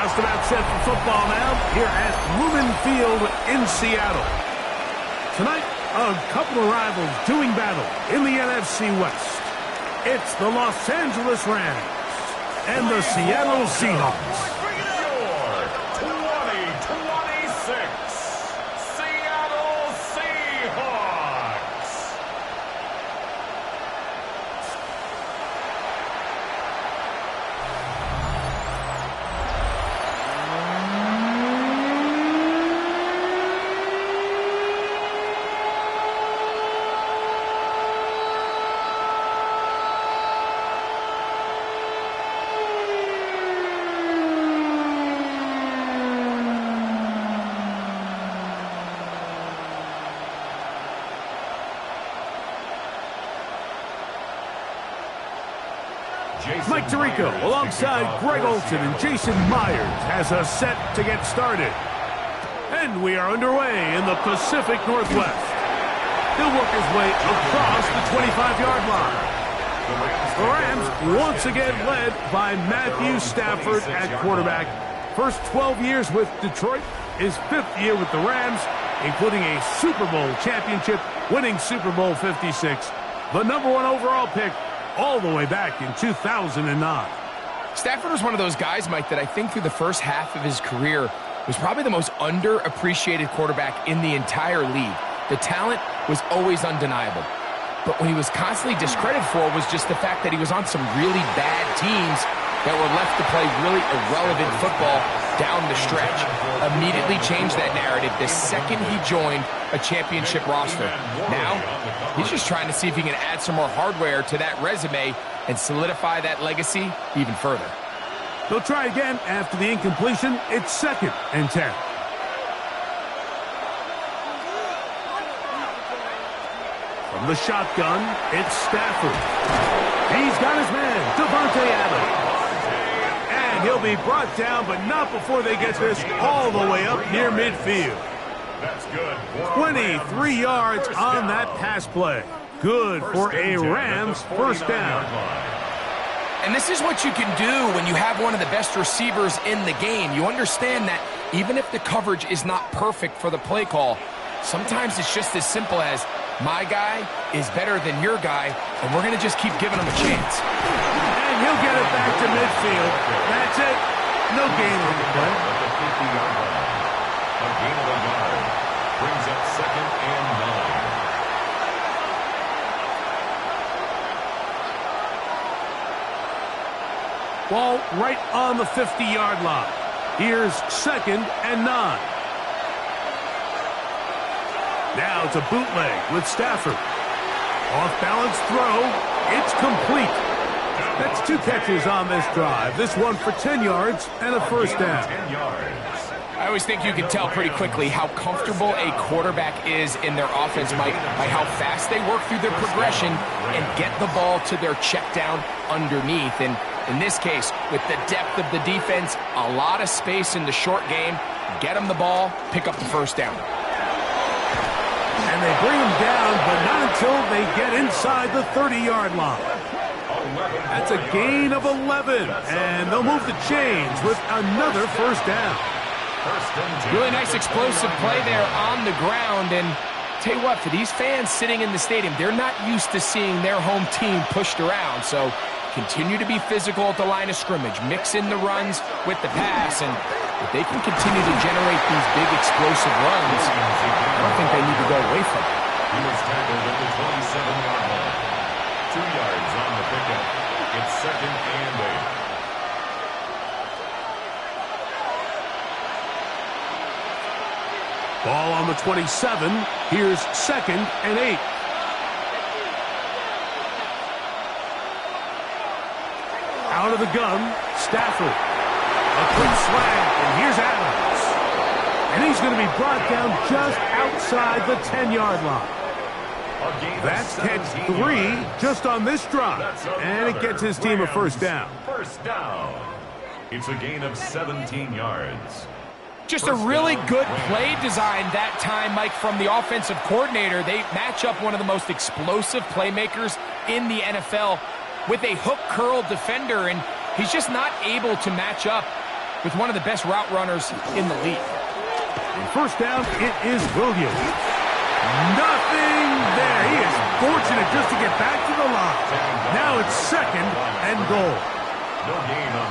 just about set for football now here at Lumen Field in Seattle. Tonight, a couple of rivals doing battle in the NFC West. It's the Los Angeles Rams and the Seattle Seahawks. Your 2026 Seattle Seahawks. Mike Tirico alongside Greg Olson and Jason Myers has us set to get started. And we are underway in the Pacific Northwest. He'll work his way across the 25-yard line. The Rams once again led by Matthew Stafford at quarterback. First 12 years with Detroit, his 5th year with the Rams, including a Super Bowl championship, winning Super Bowl 56. The #1 overall pick all the way back in 2009. Stafford was one of those guys, Mike, that I think through the first half of his career was probably the most underappreciated quarterback in the entire league. The talent was always undeniable. But what he was constantly discredited for was just the fact that he was on some really bad teams that were left to play really irrelevant football down the stretch. Immediately changed that narrative the second he joined a championship roster. Now, he's just trying to see if he can add some more hardware to that resume and solidify that legacy even further. They'll try again after the incompletion. It's 2nd and 10. From the shotgun, it's Stafford. He's got his man, Devontae Adams. And he'll be brought down, but not before they get this all the way up near midfield. That's good. 23 yards on that pass play. Good for a Rams first down. And this is what you can do when you have one of the best receivers in the game. You understand that even if the coverage is not perfect for the play call, sometimes it's just as simple as, my guy is better than your guy, and we're going to just keep giving him a chance. And he'll get it back to midfield. That's it. No gain on the play. A gain of a yard brings up 2nd and 9. Ball right on the 50-yard line. Here's 2nd and 9. Now it's a bootleg with Stafford. Off-balance throw. It's complete. That's 2 catches on this drive. This one for 10 yards and a first down. 10 yards. I always think you can tell pretty quickly how comfortable a quarterback is in their offense, Mike, by how fast they work through their progression and get the ball to their check down underneath. And in this case, with the depth of the defense, a lot of space in the short game, get them the ball, pick up the first down. And they bring him down, but not until they get inside the 30-yard line. That's a gain of 11, and they'll move the chains with another first down. Really nice explosive play there on the ground, and tell you what, for these fans sitting in the stadium, they're not used to seeing their home team pushed around, so continue to be physical at the line of scrimmage, mix in the runs with the pass, and if they can continue to generate these big explosive runs, I don't think they need to go away from it. He was tackled at the 27-yard line. 2 yards on the pickup. It's 2nd and 8. Ball on the 27. Here's 2nd and 8. Out of the gun, Stafford. A quick slant, and here's Adams. And he's going to be brought down just outside the 10-yard line. That's catch 3 just on this drive. And it gets his team a first down. First down. It's a gain of 17 yards. Just a really good play design that time, Mike, from the offensive coordinator. They match up one of the most explosive playmakers in the NFL with a hook curl defender, and he's just not able to match up with one of the best route runners in the league. And first down, it is Williams. Nothing there. He is fortunate just to get back to the line. Now it's 2nd and goal.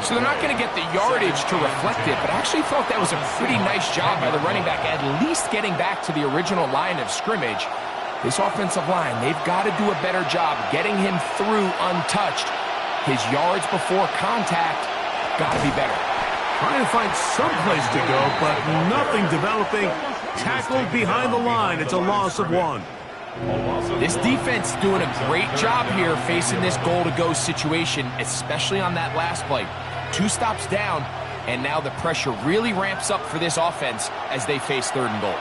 So they're not going to get the yardage to reflect it, but I actually thought that was a pretty nice job by the running back, at least getting back to the original line of scrimmage. This offensive line, they've got to do a better job getting him through untouched. His yards before contact got to be better. Trying to find some place to go, but nothing developing. Tackled behind the line. It's a loss of 1. This defense doing a great job here facing this goal-to-go situation, especially on that last play. 2 stops down, and now the pressure really ramps up for this offense as they face 3rd and goal.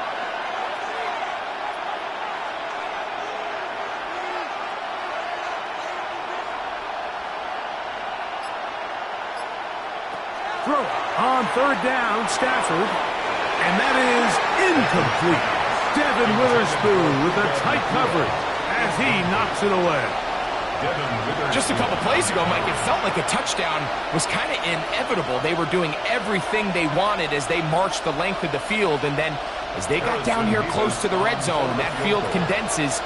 Throw on 3rd down, Stafford, and that is incomplete. Devin Witherspoon with a tight coverage as he knocks it away. Just a couple plays ago, Mike, it felt like a touchdown was kind of inevitable. They were doing everything they wanted as they marched the length of the field, and then as they got down here close to the red zone and that field condenses,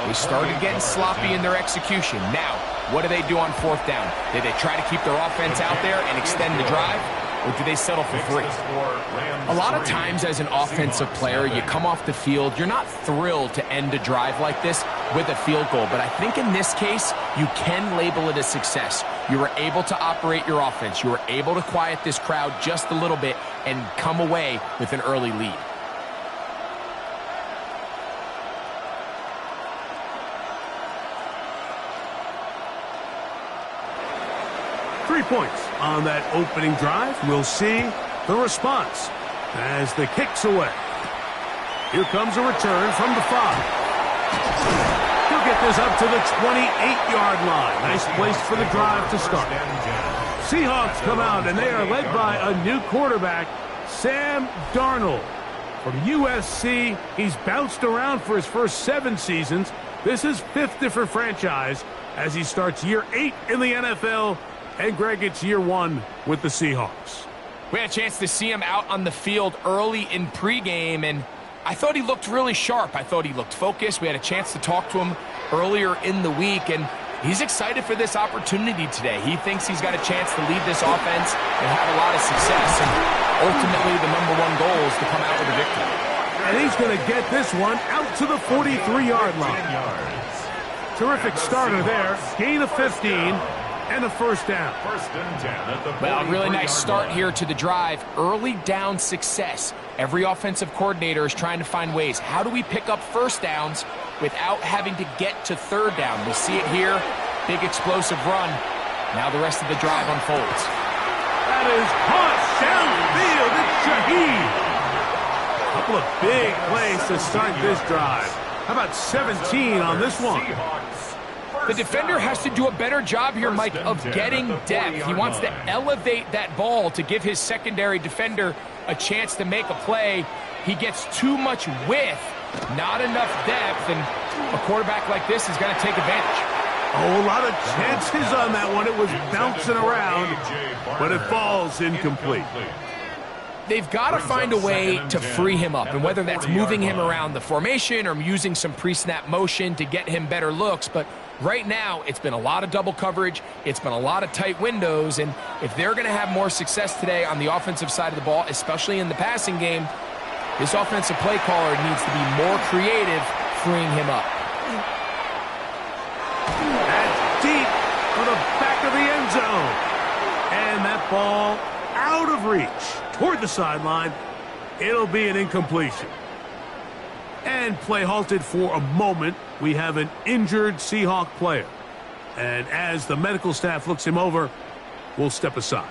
they started getting sloppy in their execution. Now, what do they do on 4th down? Do they try to keep their offense out there and extend the drive, or do they settle for 3? A lot of times as an offensive player, you come off the field, you're not thrilled to end a drive like this with a field goal, but I think in this case, you can label it a success. You were able to operate your offense. You were able to quiet this crowd just a little bit and come away with an early lead. Three points on that opening drive. We'll see the response as the kick's away. Here comes a return from the 5. He'll get this up to the 28-yard line. Nice place for the drive to start. Seahawks come out, and they are led by a new quarterback, Sam Darnold. From USC, he's bounced around for his first 7 seasons. This is 5th different franchise as he starts year 8 in the NFL. And Greg, it's year 1 with the Seahawks. We had a chance to see him out on the field early in pregame, and I thought he looked really sharp. I thought he looked focused. We had a chance to talk to him earlier in the week, and he's excited for this opportunity today. He thinks he's got a chance to lead this offense and have a lot of success, and ultimately the #1 goal is to come out with a victory. And he's going to get this one out to the 43-yard line. Terrific starter there. Gain of 15. And a first down. Well, a really nice start here to the drive. Early down success. Every offensive coordinator is trying to find ways. How do we pick up first downs without having to get to 3rd down? We see it here. Big explosive run. Now the rest of the drive unfolds. That is caught downfield. It's Shaheed. A couple of big plays to start this drive. How about 17 on this one? The defender has to do a better job here, Mike, of getting depth. He wants to elevate that ball to give his secondary defender a chance to make a play. He gets too much width, not enough depth, and a quarterback like this is going to take advantage. Oh, a lot of chances on that one. It was bouncing around, but it falls incomplete. They've got to find a way to free him up, and whether that's moving him around the formation or using some pre-snap motion to get him better looks, but right now, it's been a lot of double coverage. It's been a lot of tight windows. And if they're going to have more success today on the offensive side of the ball, especially in the passing game, this offensive play caller needs to be more creative, freeing him up. That's deep for the back of the end zone. And that ball out of reach toward the sideline. It'll be an incompletion. And play halted for a moment. We have an injured Seahawk player. And as the medical staff looks him over, we'll step aside.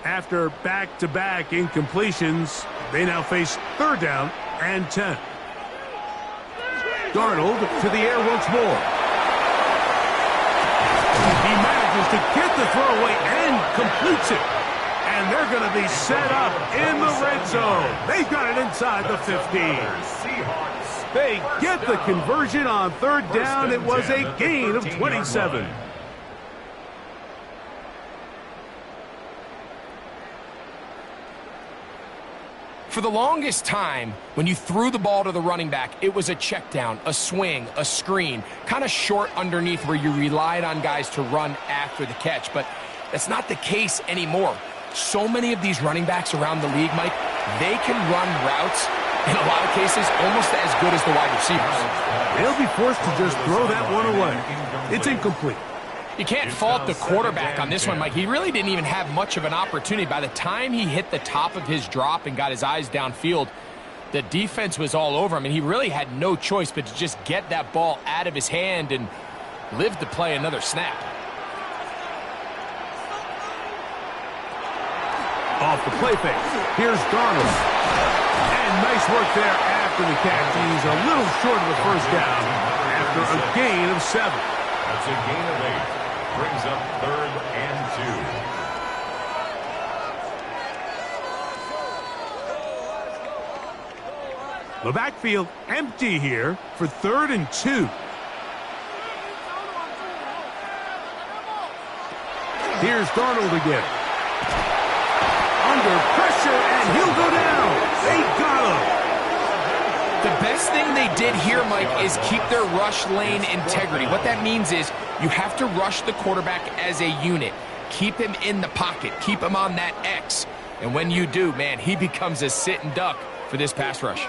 After back-to-back incompletions, they now face 3rd down and 10. Darnold to the air once more. He manages manages to get the throw away and completes it. And they're going to be set up in the red zone. They've got it inside the 15. They get the conversion on third down. It was a gain of 27. For the longest time, when you threw the ball to the running back, it was a check down, a swing, a screen, kind of short underneath where you relied on guys to run after the catch. But that's not the case anymore. So many of these running backs around the league, Mike, they can run routes, in a lot of cases, almost as good as the wide receivers. They'll be forced to just throw that one away. It's incomplete. You can't fault the quarterback on this one, Mike. He really didn't even have much of an opportunity. By the time he hit the top of his drop and got his eyes downfield, the defense was all over him, and he really had no choice but to just get that ball out of his hand and live to play another snap. Off the play fake. Here's Darnold. And nice work there after the catch. He's a little short of the first down after a gain of 7. That's a gain of 8. Brings up 3rd and 2. The backfield empty here for 3rd and 2. Here's Darnold again. Under pressure, and he'll go down. They got him. The best thing they did here, Mike, is keep their rush lane integrity. What that means is you have to rush the quarterback as a unit. Keep him in the pocket. Keep him on that X. And when you do, man, he becomes a sitting duck for this pass rush.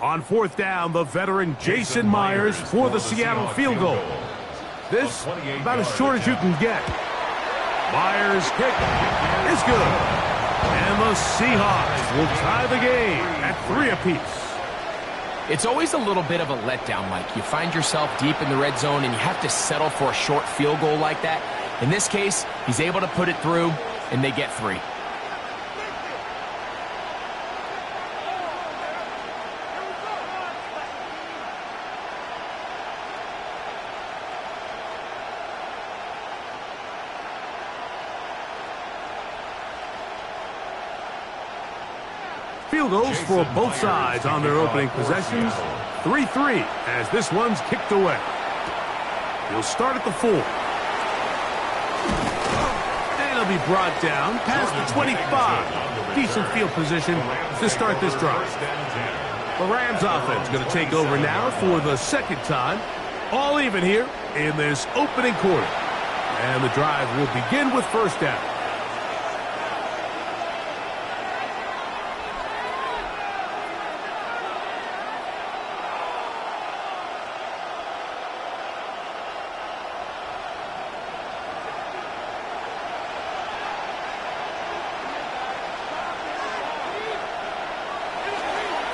On 4th down, the veteran Jason Myers for the Seattle field goal. This, about as short as you can get. Myers' kick is good. And the Seahawks will tie the game at 3 apiece. It's always a little bit of a letdown, Mike. You find yourself deep in the red zone, and you have to settle for a short field goal like that. In this case, he's able to put it through, and they get 3. Field goals for both sides on their opening possessions. 3-3 as this one's kicked away. He'll start at the 4. And he'll be brought down past the 25. Decent field position to start this drive. The Rams offense going to take over now for the 2nd time. All even here in this opening quarter. And the drive will begin with 1st down.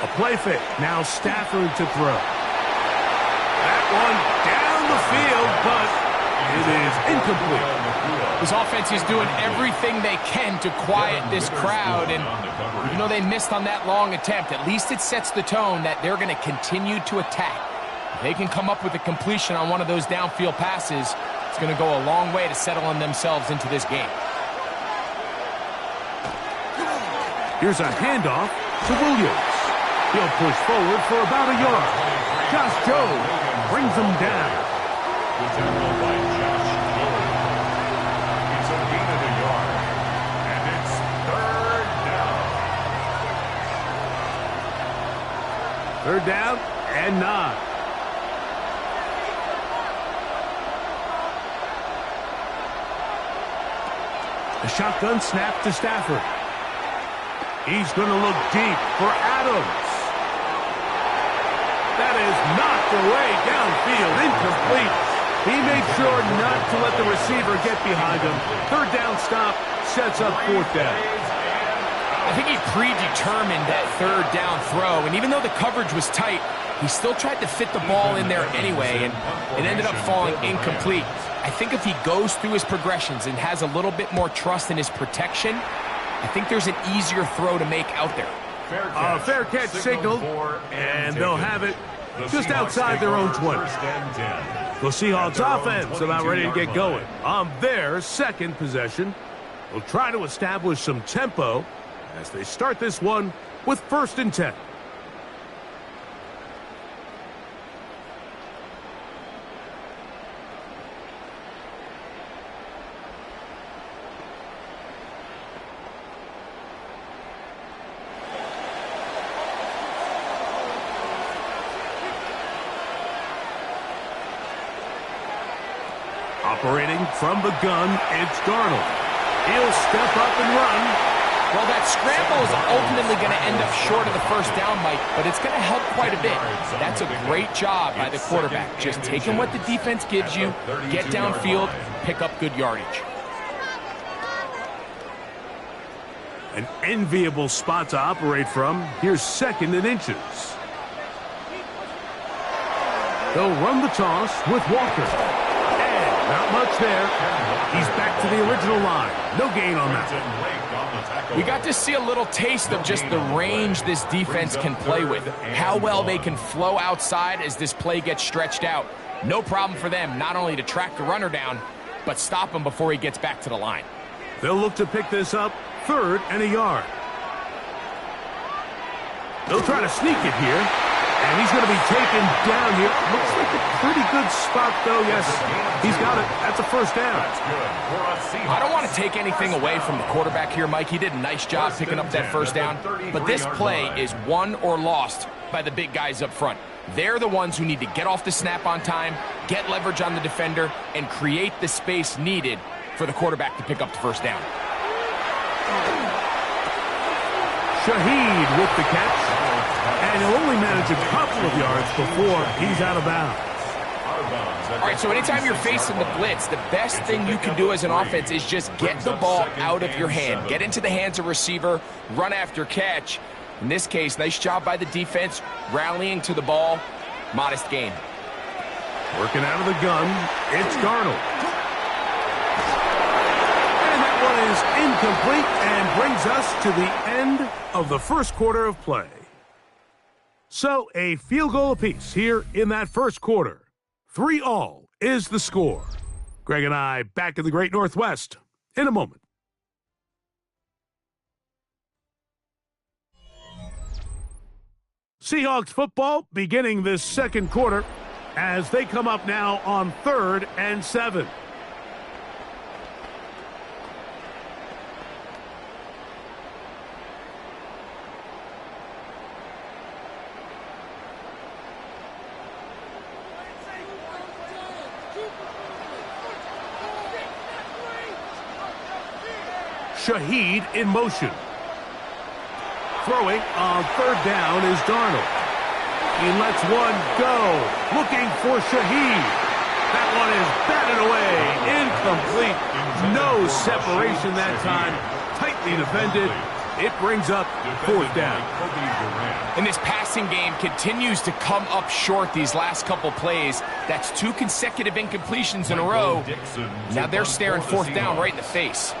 A play fake. Now Stafford to throw. That one down the field, but it is incomplete. This offense is doing everything they can to quiet this crowd, and even though they missed on that long attempt, at least it sets the tone that they're going to continue to attack. If they can come up with a completion on one of those downfield passes, it's going to go a long way to settling themselves into this game. Here's a handoff to Williams. He'll push forward for about a yard. Josh Jones brings him down. Good tackle by Josh Jones. It's a gain of a yard. And it's 3rd down. 3rd down and 9. The shotgun snap to Stafford. He's going to look deep for Adams. That is knocked away downfield, incomplete. He made sure not to let the receiver get behind him. 3rd down stop sets up 4th down. I think he predetermined that 3rd down throw, and even though the coverage was tight, he still tried to fit the ball in there anyway, and it ended up falling incomplete. I think if he goes through his progressions and has a little bit more trust in his protection, I think there's an easier throw to make out there. A fair catch signal, and they'll have it just outside their own 20. The Seahawks offense about ready to get going on their second possession. They'll try to establish some tempo as they start this one with 1st and 10. Operating from the gun, it's Darnold. He'll step up and run. Well, that scramble is ultimately going to end up short of the 1st down, Mike, but it's going to help quite a bit. That's a great job by the quarterback. Just taking what the defense gives you, get downfield, pick up good yardage. An enviable spot to operate from. Here's 2nd and inches. They'll run the toss with Walker. Not much there. He's back to the original line. No gain on that. We got to see a little taste of just the range this defense can play with. How well they can flow outside as this play gets stretched out. No problem for them not only to track the runner down, but stop him before he gets back to the line. They'll look to pick this up 3rd and a yard. They'll try to sneak it here. And he's going to be taken down here. Looks like a pretty good spot, though. Yes, he's got it. That's a 1st down. I don't want to take anything away from the quarterback here, Mike. He did a nice job picking up that 1st down. But this play is won or lost by the big guys up front. They're the ones who need to get off the snap on time, get leverage on the defender, and create the space needed for the quarterback to pick up the 1st down. Shaheed with the catch. And he'll only manage a couple of yards before he's out of bounds. All right, so anytime you're facing the blitz, the best thing you can do as an offense is just get the ball out of your hand. Get into the hands of receiver, run after catch. In this case, nice job by the defense, rallying to the ball. Modest gain. Working out of the gun, it's Darnold. And that one is incomplete and brings us to the end of the 1st quarter of play. So, a field goal apiece here in that 1st quarter. 3-all is the score. Greg and I back in the Great Northwest in a moment. Seahawks football beginning this 2nd quarter as they come up now on 3rd and 7. Shaheed in motion. Throwing on 3rd down is Darnold. He lets one go. Looking for Shaheed. That one is batted away. Incomplete. No separation that time. Tightly defended. It brings up 4th down. And this passing game continues to come up short these last couple plays. That's 2 consecutive incompletions in a row. Now they're staring 4th down right in the face.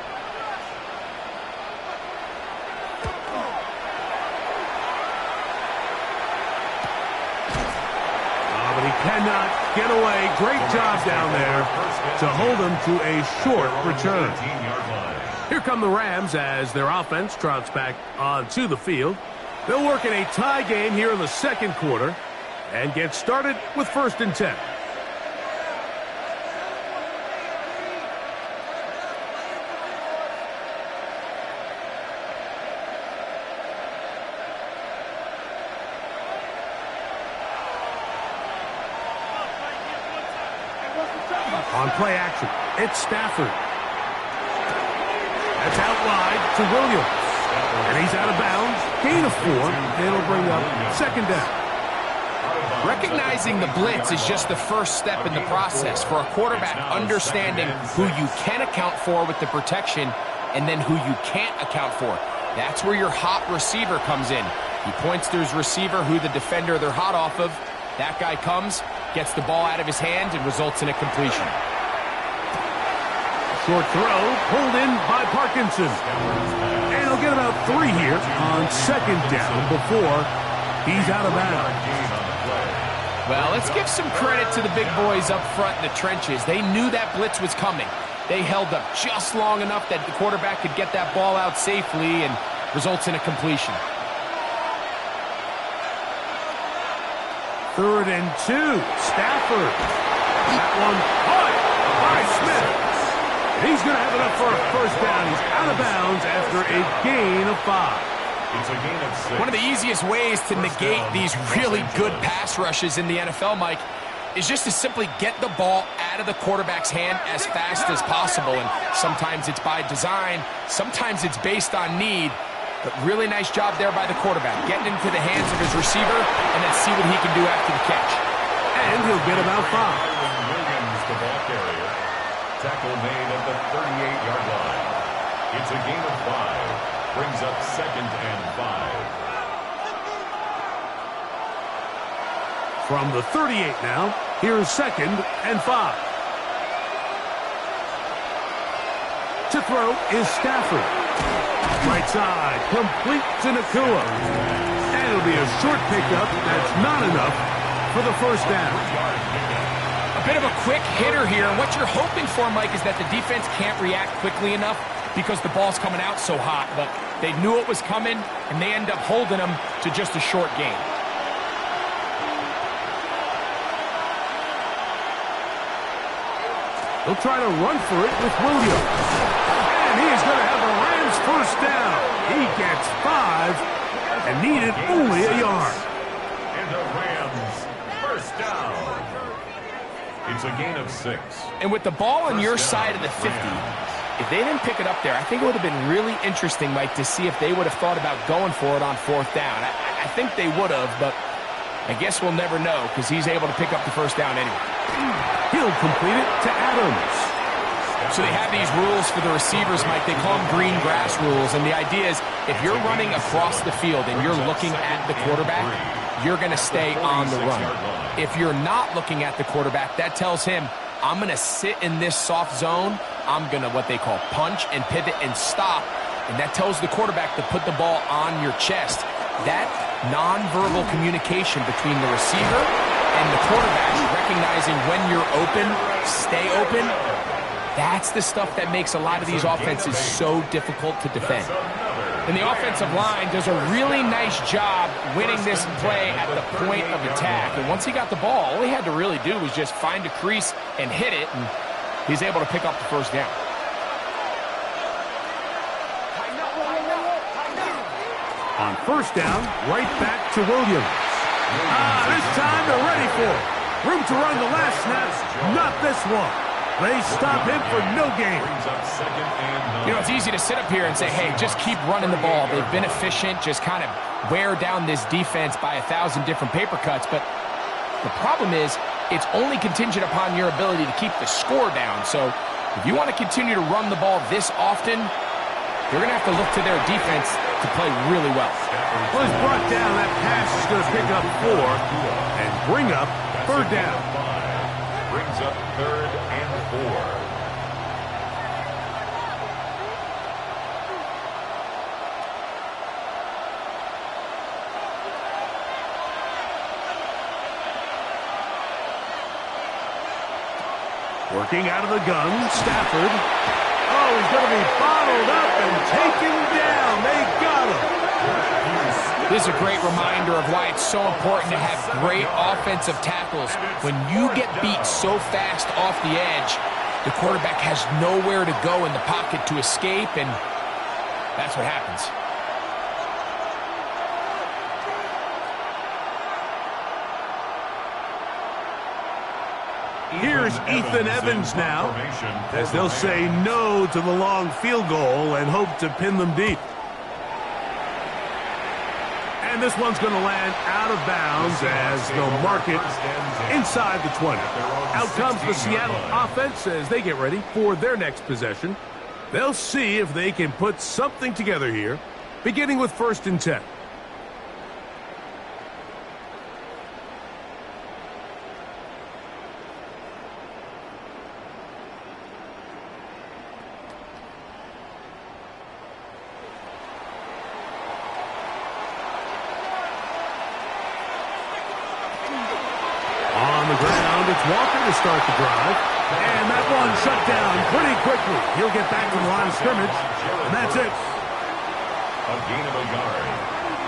Cannot get away. Great job down there to hold him to a short return. Here come the Rams as their offense trots back onto the field. They'll work in a tie game here in the 2nd quarter and get started with 1st and 10. On play action, it's Stafford. That's out wide to Williams. And he's out of bounds. Gain of 4. It'll bring up 2nd down. Recognizing the blitz is just the first step in the process for a quarterback understanding who you can account for with the protection and then who you can't account for. That's where your hot receiver comes in. He points to his receiver who the defender they're hot off of. That guy comes, gets the ball out of his hand, and results in a completion. Short throw, pulled in by Parkinson. And he'll get about 3 here on second down before he's out of bounds. Well, let's give some credit to the big boys up front in the trenches. They knew that blitz was coming. They held up just long enough that the quarterback could get that ball out safely and results in a completion. 3rd and 2. Stafford. That one caught by Smith. He's going to have enough for a first down. He's out of bounds after a gain of 5. It's a gain of 6. One of the easiest ways to negate these really good pass rushes in the NFL, Mike, is just to simply get the ball out of the quarterback's hand as fast as possible. And sometimes it's by design, sometimes it's based on need. But really nice job there by the quarterback, getting into the hands of his receiver and then see what he can do after the catch. And he'll get about 5. Williams, the ball carrier. Tackle made at the 38-yard line. It's a gain of 5. Brings up 2nd and 5. From the 38 now, here's 2nd and 5. To throw is Stafford. Right side, complete to Nakua. And it'll be a short pickup that's not enough for the first down. A bit of a quick hitter here, and what you're hoping for, Mike, is that the defense can't react quickly enough because the ball's coming out so hot. But they knew it was coming, and they end up holding them to just a short gain. They'll try to run for it with Williams. And he's going to have the Rams first down. He gets 5 and needed only a yard. And the Rams first down. It's a gain of 6. And with the ball on your side of the 50, if they didn't pick it up there, I think it would have been really interesting, Mike, to see if they would have thought about going for it on 4th down. I think they would have, but I guess we'll never know because he's able to pick up the first down anyway. He'll complete it to Adams. So they have these rules for the receivers, Mike. They call them green grass rules, and the idea is if you're running across the field and you're looking at the quarterback, you're going to stay on the run. If you're not looking at the quarterback, that tells him, I'm going to sit in this soft zone. I'm going to what they call punch and pivot and stop, and that tells the quarterback to put the ball on your chest. That nonverbal communication between the receiver and the quarterback, recognizing when you're open, stay open, that's the stuff that makes a lot of these offenses so difficult to defend. And the offensive line does a really nice job winning this play at the point of attack. And once he got the ball, all he had to really do was just find a crease and hit it, and he's able to pick up the first down. On first down, right back to Williams. This time they're ready for it. Room to run the last snap, not this one. They stop him for no gain. You know, it's easy to sit up here and say, hey, just keep running the ball. They've been efficient, just kind of wear down this defense by 1,000 different paper cuts. But the problem is, it's only contingent upon your ability to keep the score down. So if you want to continue to run the ball this often, you're going to have to look to their defense to play really well. Well, he's brought down. That pass is going to pick up 4 and bring up 3rd down. Brings up 3rd and 4. Working out of the gun, Stafford. Oh, he's going to be bottled up and taken down. They got him. This is a great reminder of why it's so important to have great offensive tackles. When you get beat so fast off the edge, the quarterback has nowhere to go in the pocket to escape, and that's what happens. Here's Ethan Evans now, as they'll say no to the long field goal and hope to pin them deep. And this one's going to land out of bounds as they'll mark it inside the 20. Out comes the Seattle offense as they get ready for their next possession. They'll see if they can put something together here, beginning with 1st and 10. Walker to start the drive. And that one shut down pretty quickly. He'll get back to the line of scrimmage. And that's it. A gain of a yard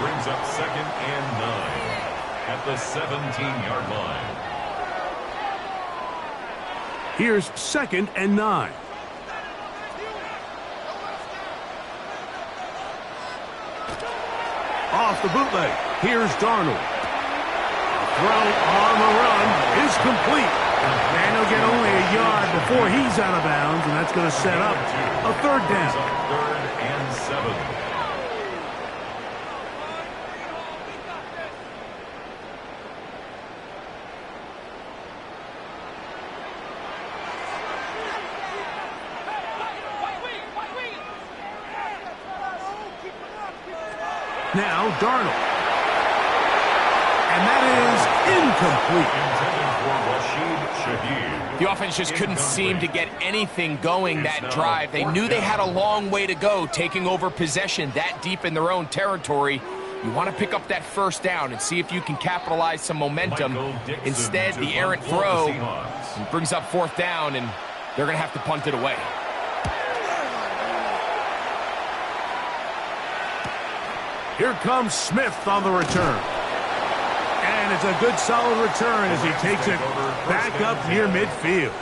brings up 2nd and 9 at the 17-yard line. Here's 2nd and 9. Off the bootleg. Here's Darnold. Throw on the run is complete. And he'll get only a yard before he's out of bounds, and that's going to set up a 3rd down. 3rd and 7. Now Darnold. And that is incomplete. The offense just couldn't seem to get anything going that drive. They knew they had a long way to go taking over possession that deep in their own territory. You want to pick up that 1st down and see if you can capitalize some momentum. Instead, the errant throw brings up 4th down, and they're going to have to punt it away. Here comes Smith on the return. And it's a good solid return as he takes it back up near midfield.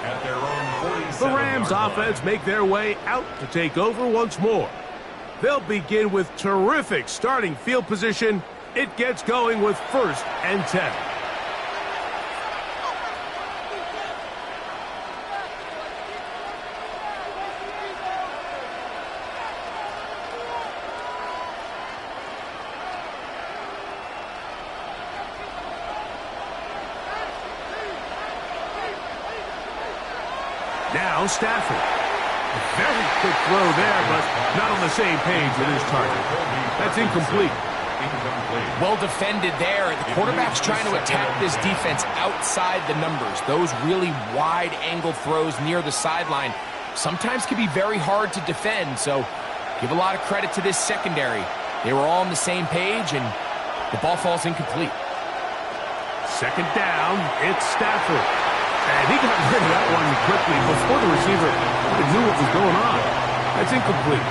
The Rams offense make their way out to take over once more. They'll begin with terrific starting field position. It gets going with 1st and 10. Now Stafford. A very quick throw there, but not on the same page with his target. That's incomplete. Well defended there. The quarterback's trying to attack this defense outside the numbers. Those really wide angle throws near the sideline sometimes can be very hard to defend, so give a lot of credit to this secondary. They were all on the same page, and the ball falls incomplete. 2nd down, it's Stafford. And he got rid of that one quickly before the receiver even knew what was going on. That's incomplete.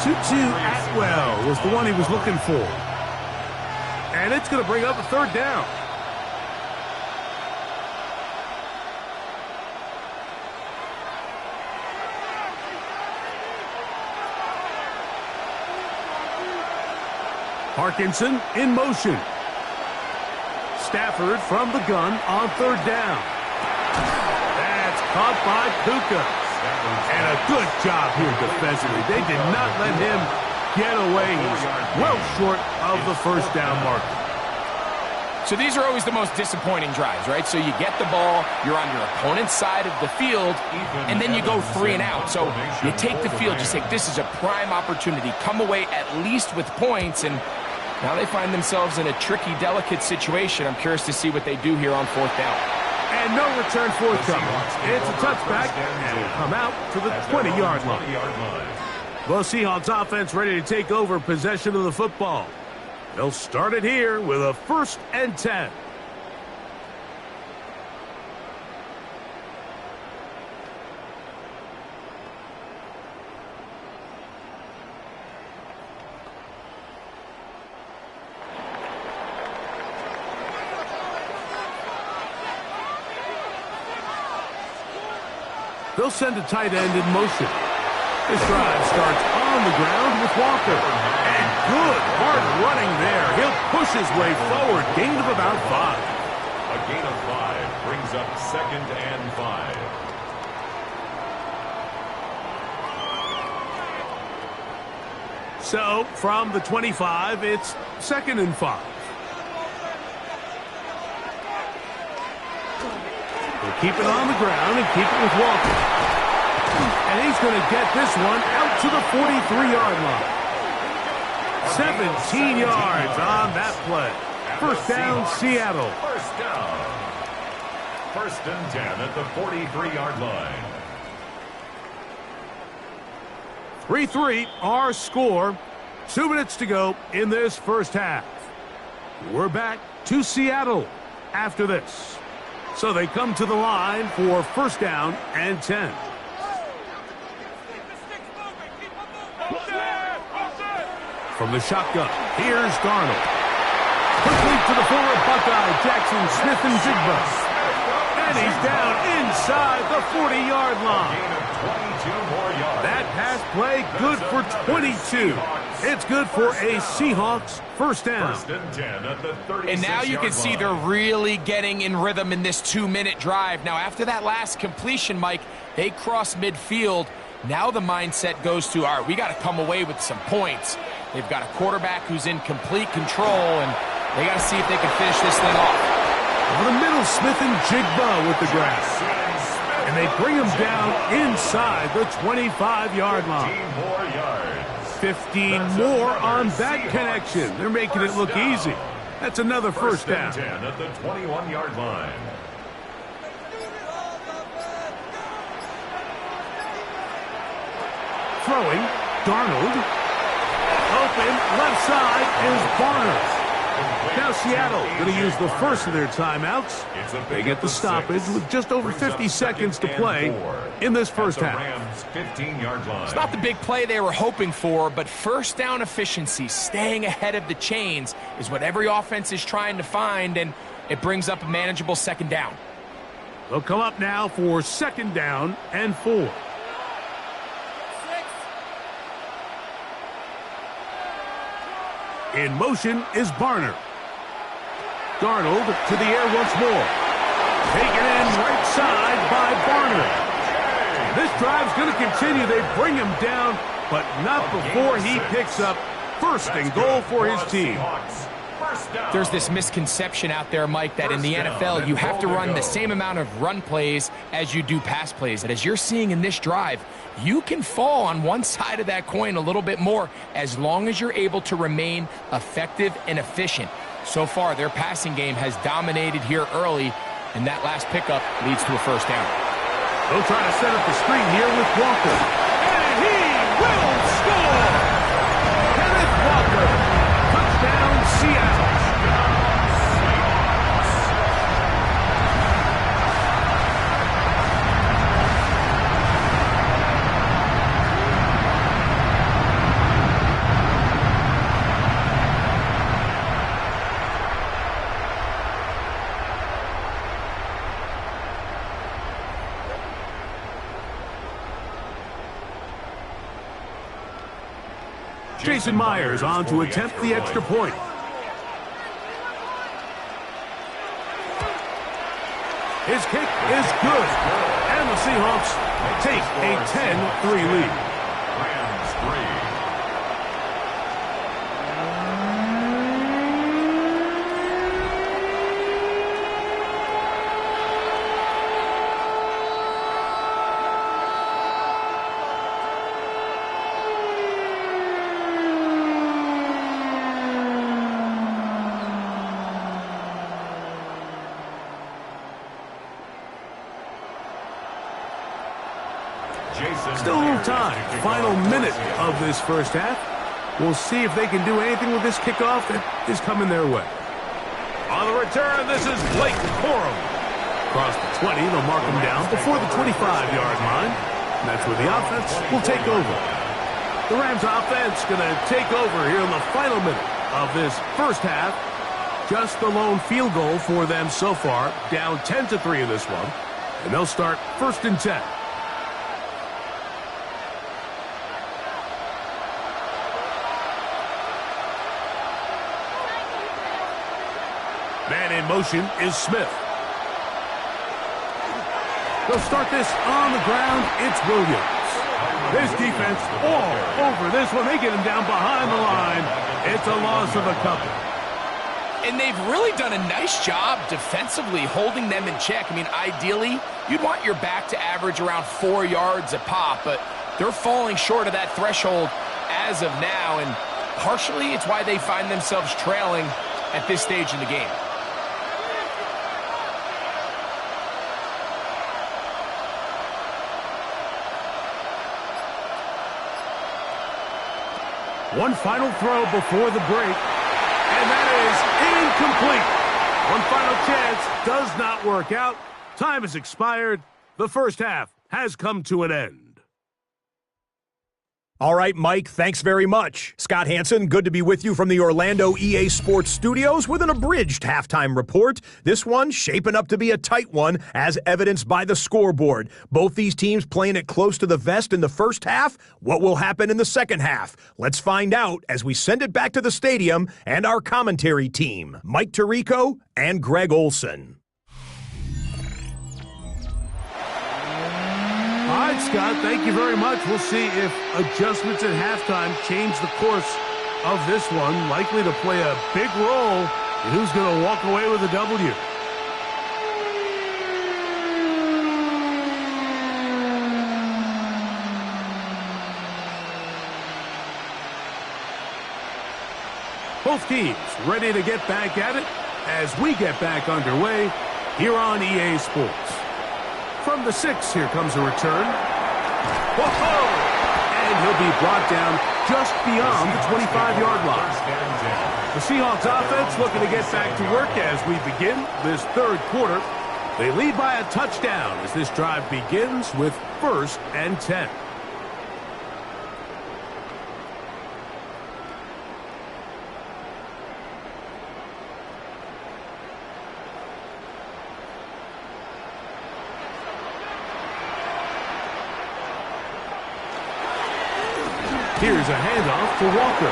Tutu Atwell was the one he was looking for. And it's going to bring up a 3rd down. Parkinson in motion. Stafford from the gun on 3rd down. That's caught by Puka. And a good job here defensively. They did not let him get away. He's well short of the 1st down marker. So these are always the most disappointing drives, right? So you get the ball, you're on your opponent's side of the field, and then you go 3 and out. So you take the field, you say, this is a prime opportunity. Come away at least with points, and now they find themselves in a tricky, delicate situation. I'm curious to see what they do here on 4th down. And no return forthcoming. It's a touchback, and will come out to the 20-yard line. The Seahawks offense ready to take over possession of the football. They'll start it here with a 1st and 10. They'll send a tight end in motion. This drive starts on the ground with Walker. And good hard running there. He'll push his way forward. Gain of about 5. A gain of 5 brings up 2nd and 5. So from the 25, it's 2nd and 5. They'll keep it on the ground and keep it with Walker. And he's going to get this one out to the 43-yard line. 17 yards on that play. 1st down, Seattle. 1st down. 1st and 10 at the 43-yard line. 3-3, our score. 2 minutes to go in this 1st half. We're back to Seattle after this. So they come to the line for first down and 10. From the shotgun, here's Darnold. Quickly to the former Buckeye, Jackson Smith-Njigba. And he's down inside the 40-yard line. That pass play good for 22. It's good for a Seahawks first down. And now you can see they're really getting in rhythm in this 2-minute drive. Now, after that last completion, Mike, they cross midfield. Now the mindset goes to, all right, we got to come away with some points. They've got a quarterback who's in complete control, and they got to see if they can finish this thing off. Over the middle, Smith-Njigba with the grab. And they bring him down inside the 25-yard line. 15 more on that connection. They're making it look easy. That's another first down. 10 at the 21-yard line. Throwing, Darnold. Open, left side is Barnes. Now Seattle going to use the first of their timeouts. They get the stoppage with just over 50 seconds to play in this first half. It's not the big play they were hoping for, but first down efficiency, staying ahead of the chains, is what every offense is trying to find, and it brings up a manageable second down. They'll come up now for second down and 4. In motion is Barner. Darnold to the air once more. Taken in right side by Barner. This drive's going to continue. They bring him down, but not before he picks up first and goal for his team. There's this misconception out there, Mike, that in the NFL you have to run the same amount of run plays as you do pass plays. And as you're seeing in this drive, you can fall on one side of that coin a little bit more as long as you're able to remain effective and efficient. So far, their passing game has dominated here early, and that last pickup leads to a first down. They'll try to set up the screen here with Walker. And he will score! Kenneth Walker. Touchdown, Seattle. Jason Myers on to attempt the extra point. His kick is good. And the Seahawks take a 10-3 lead. Rams 3. Still a little time. Final minute of this first half. We'll see if they can do anything with this kickoff that is coming their way. On the return, this is Blake Corum. Across the 20, they'll mark him down before the 25-yard line. And that's where the offense will take over. The Rams offense going to take over here in the final minute of this first half. Just the lone field goal for them so far. Down 10-3 in this one. And they'll start first and 10. Man in motion is Smith. They'll start this on the ground. It's Williams. This defense all over this one. They get him down behind the line. It's a loss of a couple. And they've really done a nice job defensively holding them in check. I mean, ideally, you'd want your back to average around 4 yards a pop, but they're falling short of that threshold as of now, and partially it's why they find themselves trailing at this stage in the game. One final throw before the break, and that is incomplete. One final chance does not work out. Time has expired. The first half has come to an end. All right, Mike, thanks very much. Scott Hansen, good to be with you from the Orlando EA Sports Studios with an abridged halftime report. This one shaping up to be a tight one, as evidenced by the scoreboard. Both these teams playing it close to the vest in the first half. What will happen in the second half? Let's find out as we send it back to the stadium and our commentary team, Mike Tirico and Greg Olson. All right, Scott, thank you very much. We'll see if adjustments at halftime change the course of this one. Likely to play a big role in who's going to walk away with a W. Both teams ready to get back at it as we get back underway here on EA Sports. From the 6, here comes a return. Whoa! And he'll be brought down just beyond the 25-yard line. The Seahawks offense looking to get back to work as we begin this third quarter. They lead by a touchdown as this drive begins with 1st and 10. Here's a handoff to Walker.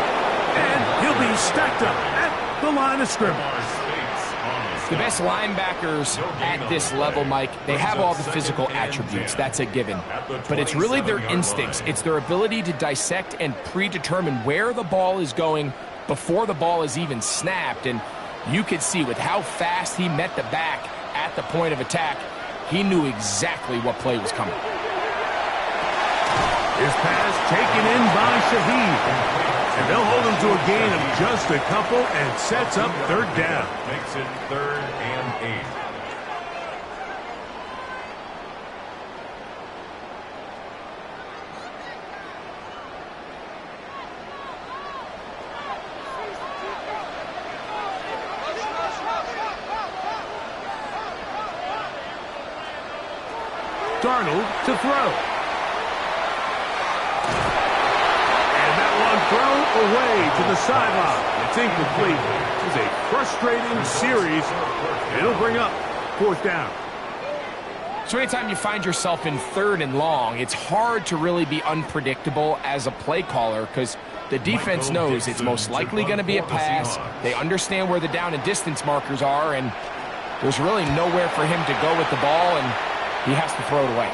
And he'll be stacked up at the line of scrimmage. The best linebackers at this level, Mike, they have all the physical attributes. That's a given. But it's really their instincts. It's their ability to dissect and predetermine where the ball is going before the ball is even snapped. And you could see with how fast he met the back at the point of attack, he knew exactly what play was coming. His pass taken in by Shaheed. And they'll hold him to a gain of just a couple and sets up 3rd down. Makes it 3rd and 8. Darnold to throw. Throw away to the sideline. It's incomplete. It's a frustrating series. It'll bring up 4th down. So anytime you find yourself in 3rd and long, it's hard to really be unpredictable as a play caller because the defense knows it's most likely going to be a pass. They understand where the down and distance markers are, and there's really nowhere for him to go with the ball, and he has to throw it away.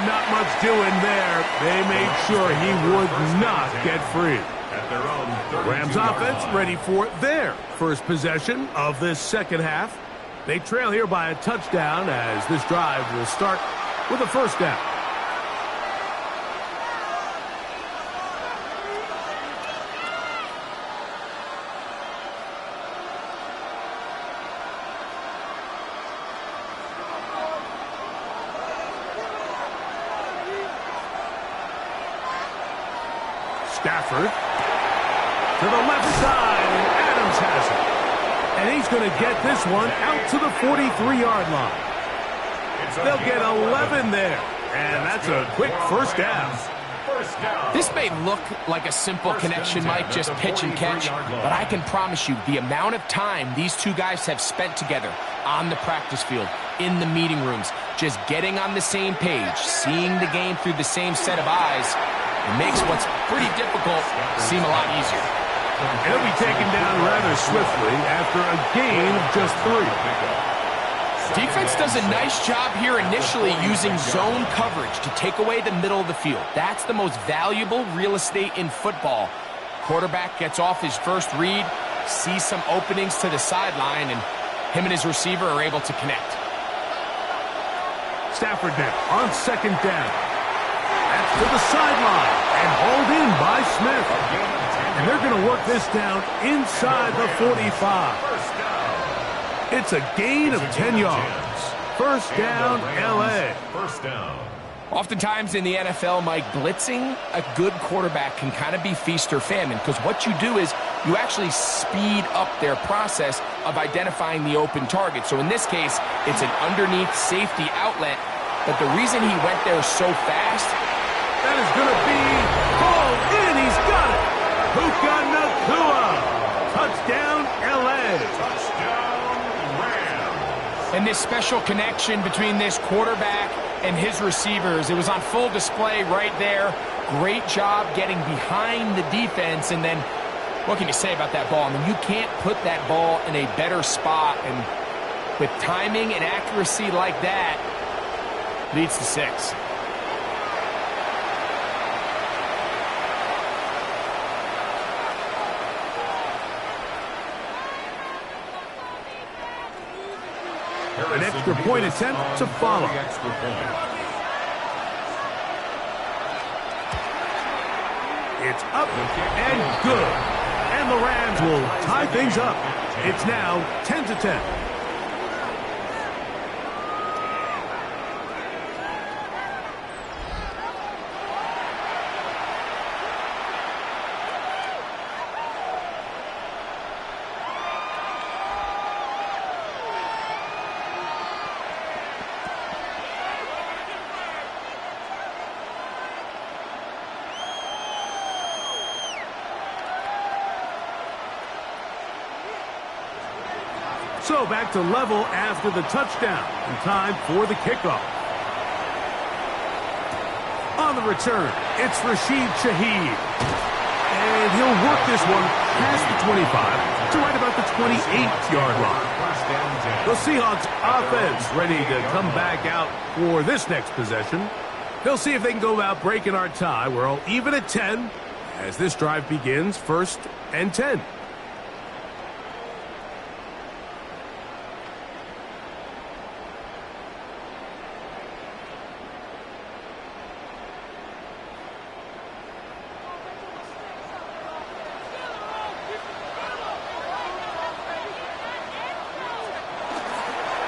Not much doing there. They made sure he would not get free. Rams offense ready for their first possession of this second half. They trail here by a touchdown as this drive will start with a 1st down. Stafford to the left side, and Adams has it. And he's going to get this one out to the 43-yard line. They'll get 11 there, and that's a quick 1st down. This may look like a simple connection, Mike, just pitch and catch, but I can promise you the amount of time these two guys have spent together on the practice field, in the meeting rooms, just getting on the same page, seeing the game through the same set of eyes, it makes what's pretty difficult seem a lot easier. He'll be taken down rather swiftly after a gain of just 3. Defense does a nice job here initially using zone coverage to take away the middle of the field. That's the most valuable real estate in football. Quarterback gets off his first read, sees some openings to the sideline, and him and his receiver are able to connect. Stafford now on 2nd down. That's to the sideline and hauled in by Smith. And they're going to work this down inside the 45. It's a gain of 10 yards. 1st down, L.A. 1st down. Oftentimes in the NFL, Mike, blitzing a good quarterback can kind of be feast or famine, because what you do is you actually speed up their process of identifying the open target. So in this case, it's an underneath safety outlet, but the reason he went there so fast... That is going to be ball in. He's got it. Puka Nacua. Touchdown, L.A. Touchdown, Rams. And this special connection between this quarterback and his receivers, it was on full display right there. Great job getting behind the defense, and then what can you say about that ball? I mean, you can't put that ball in a better spot, and with timing and accuracy like that, leads to 6. An extra point attempt to follow. Extra point. It's up and good. And the Rams will tie things up. It's now 10-10. So back to level after the touchdown. And time for the kickoff. On the return, it's Rashid Shaheed. And he'll work this one past the 25 to right about the 28-yard line. The Seahawks offense ready to come back out for this next possession. They'll see if they can go about breaking our tie. We're all even at 10 as this drive begins, 1st and 10.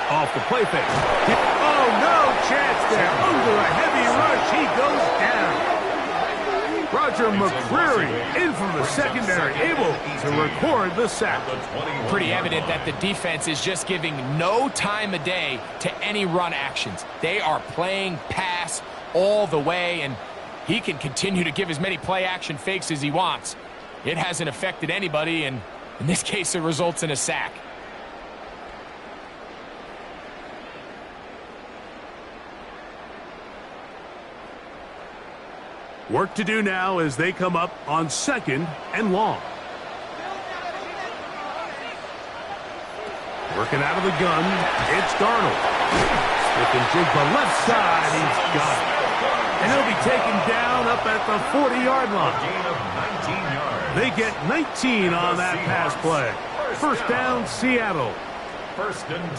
Off the play fake. Oh, no chance there. Under a heavy rush, he goes down. Roger McCreary in from the secondary, able to record the sack. Pretty evident that the defense is just giving no time of day to any run actions. They are playing pass all the way, and he can continue to give as many play-action fakes as he wants. It hasn't affected anybody, and in this case, it results in a sack. Work to do now as they come up on 2nd and long. Working out of the gun, it's Darnold. Smith and Jigba left side, he's got it. And he'll be taken down up at the 40-yard line. They get 19 on that pass play. 1st down, Seattle.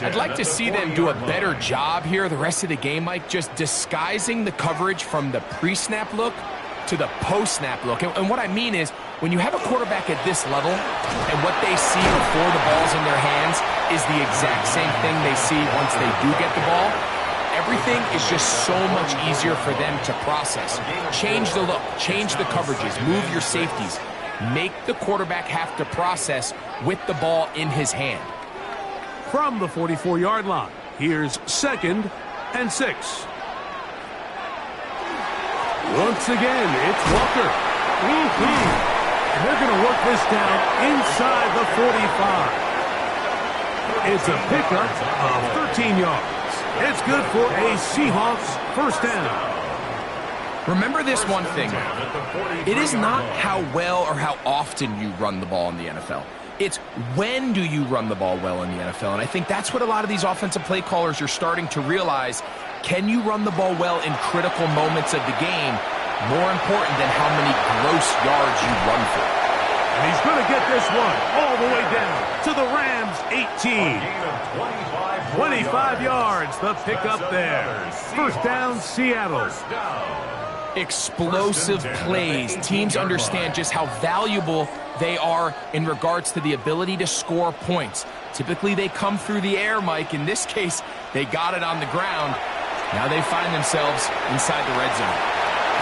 I'd like to see them do a better job here the rest of the game, Mike, just disguising the coverage from the pre-snap look to the post-snap look. And what I mean is, when you have a quarterback at this level and what they see before the ball's in their hands is the exact same thing they see once they do get the ball, everything is just so much easier for them to process. Change the look, change the coverages, move your safeties. Make the quarterback have to process with the ball in his hand. From the 44-yard line, here's 2nd and 6. Once again, it's Walker. And they're going to work this down inside the 45. It's a pickup of 13 yards. It's good for a Seahawks 1st down. Remember this one thing. It is not how well or how often you run the ball in the NFL. It's when do you run the ball well in the NFL. And I think that's what a lot of these offensive play callers are starting to realize. Can you run the ball well in critical moments of the game? More important than how many gross yards you run for. And he's going to get this one all the way down to the Rams 18. 25 yards, the pickup there. 1st down, Seattle. Explosive plays. Teams understand just how valuable they are in regards to the ability to score points. Typically, they come through the air, Mike. In this case, they got it on the ground. Now they find themselves inside the red zone.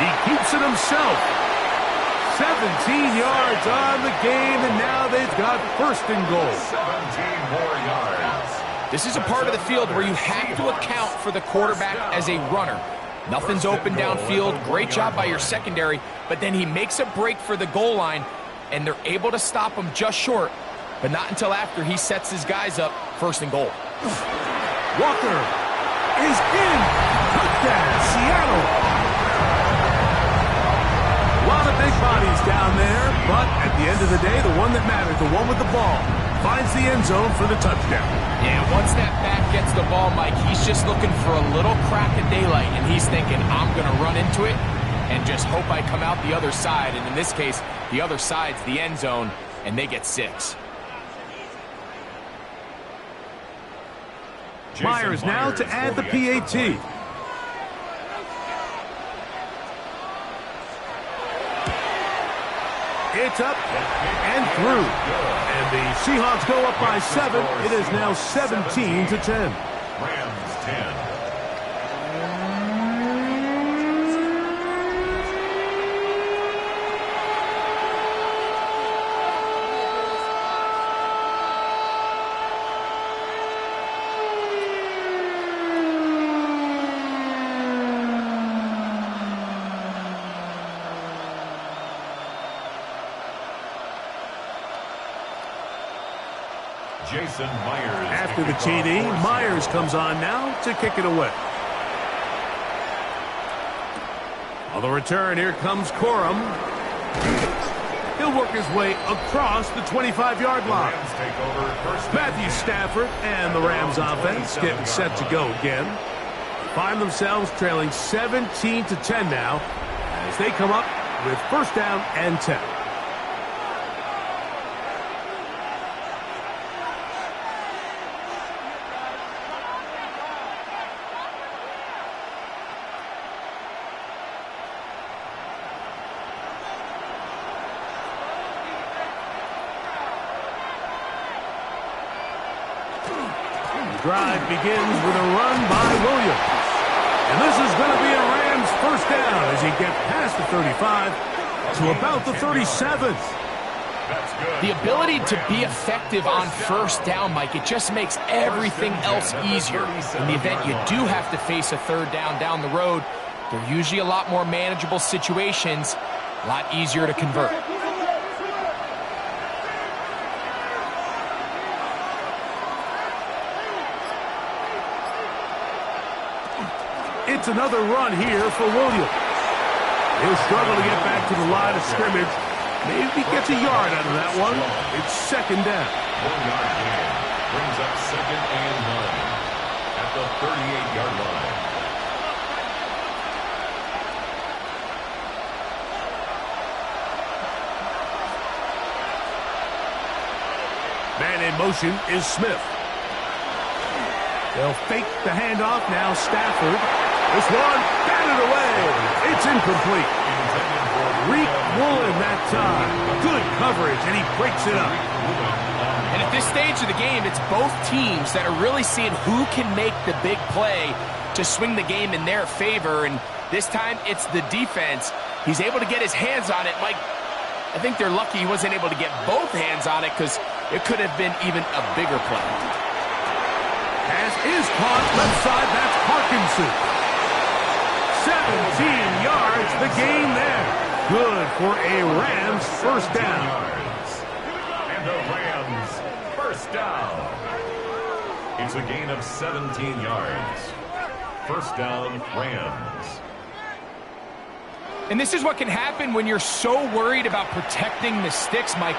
He keeps it himself. 17 yards on the game, and now they've got first and goal. 17 more yards. This is a part of the field where you have to account for the quarterback as a runner. Nothing's open downfield. Great job by your secondary, but then he makes a break for the goal line, and they're able to stop him just short, but not until after he sets his guys up first and goal. Walker is in. Touchdown, Seattle. A lot of big bodies down there, but at the end of the day, the one that matters, the one with the ball, finds the end zone for the touchdown. Yeah, once that back gets the ball, Mike, he's just looking for a little crack of daylight, and he's thinking, I'm going to run into it and just hope I come out the other side. And in this case, the other side's the end zone, and they get 6. Myers now to add the PAT. It's up and through. And the Seahawks go up by 7. It is now 17-10. Rams 10. Jason Myers. After the TD, Myers comes on now to kick it away. On the return, here comes Corum. He'll work his way across the 25-yard line. Matthew Stafford and the Rams offense getting set to go again. Find themselves trailing 17-10 now as they come up with first down and 10. Drive begins with a run by Williams. And this is going to be a Rams first down as he gets past the 35 to about the 37th. The ability to be effective on first down, Mike, it just makes everything else easier. In the event you do have to face a third down the road, they're usually a lot more manageable situations, a lot easier to convert. It's another run here for Williams. He'll struggle to get back to the line of scrimmage. Maybe he gets a yard out of that one. It's second down. 1-yard gain brings up second and 9 at the 38-yard line. Man in motion is Smith. They'll fake the handoff. Now Stafford. This one batted away. It's incomplete. Reek Woolen that time. Good coverage, and he breaks it up. And at this stage of the game, it's both teams that are really seeing who can make the big play to swing the game in their favor. And this time, it's the defense. He's able to get his hands on it. Mike, I think they're lucky he wasn't able to get both hands on it because it could have been even a bigger play. Pass is caught left side. That's Parkinson. 17 yards, the gain there. Good for a Rams first down. And the Rams first down. It's a gain of 17 yards. First down, Rams. And this is what can happen when you're so worried about protecting the sticks, Mike.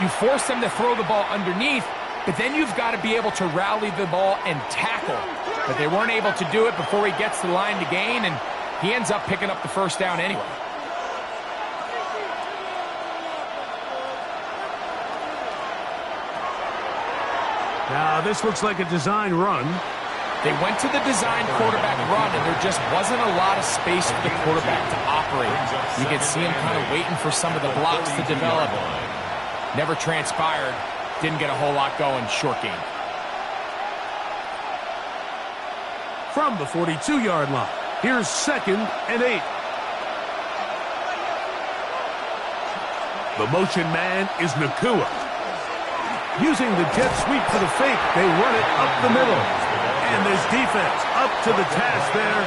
You force them to throw the ball underneath, but then you've got to be able to rally the ball and tackle. But they weren't able to do it before he gets to the line to gain, and he ends up picking up the first down anyway. Now, this looks like a design run. They went to the design quarterback run, and there just wasn't a lot of space for the quarterback to operate. You could see him kind of waiting for some of the blocks to develop. Never transpired. Didn't get a whole lot going. Short game. from the 42-yard line. Here's 2nd and 8. The motion man is Nakua. Using the jet sweep for the fake, they run it up the middle. And this defense up to the task there.